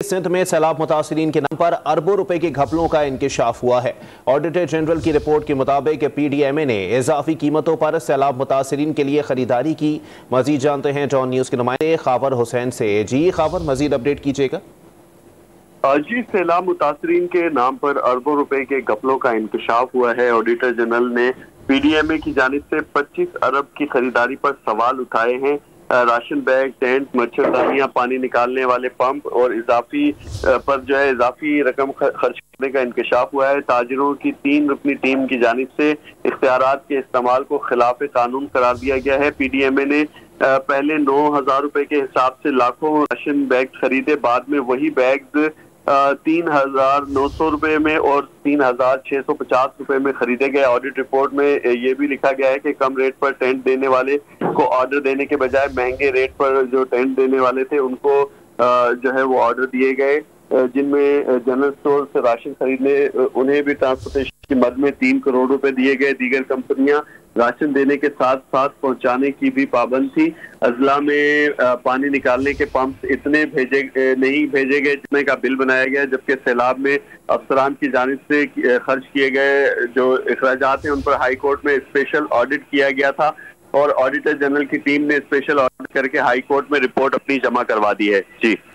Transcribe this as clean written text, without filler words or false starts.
सिंध में सैलाब मुतासिरीन के नाम पर अरबों रुपए के घपलों का इंकशाफ हुआ है। ऑडिटर जनरल की रिपोर्ट के मुताबिक PDMA ने इजाफी कीमतों पर सैलाब मुतासिरीन के लिए खरीदारी की। मजीद जानते हैं जॉन न्यूज के नुमाइंदे खावर हुसैन से। जी खावर, मजीद अपडेट कीजिएगा। जी, सैलाब मुतासिरीन के नाम पर अरबों रुपए के घपलों का इंकशाफ हुआ है। ऑडिटर जनरल ने PDMA की जानिब से 25 अरब की खरीदारी पर सवाल उठाए हैं। राशन बैग, टेंट, मच्छरदानियां, पानी निकालने वाले पंप और इजाफी पर जो है इजाफी रकम खर्च करने का इंकशाफ हुआ है। ताजिरों की 3 रुकनी टीम की जानिब से इख्तियारात के इस्तेमाल को खिलाफ कानून करार दिया गया है। PDMA ने पहले 9,000 रुपए के हिसाब से लाखों राशन बैग खरीदे। बाद में वही बैग 3,900 रुपए में और 3,650 रुपए में खरीदे गए। ऑडिट रिपोर्ट में ये भी लिखा गया है कि कम रेट पर टेंट देने वाले को ऑर्डर देने के बजाय महंगे रेट पर जो टेंट देने वाले थे उनको जो है वो ऑर्डर दिए गए। जिनमें जनरल स्टोर से राशन खरीदने उन्हें भी ट्रांसपोर्टेशन की मद में 3 करोड़ रुपए दिए गए। दीगर कंपनियां राशन देने के साथ साथ पहुंचाने की भी पाबंद थी। अजला में पानी निकालने के पंप इतने नहीं भेजे गए जितने का बिल बनाया गया, जबकि सैलाब में अफसरान की जानिब से खर्च किए गए जो अखराजात हैं उन पर हाई कोर्ट में स्पेशल ऑडिट किया गया था और ऑडिटर जनरल की टीम ने स्पेशल ऑडिट करके हाई कोर्ट में रिपोर्ट अपनी जमा करवा दी है। जी।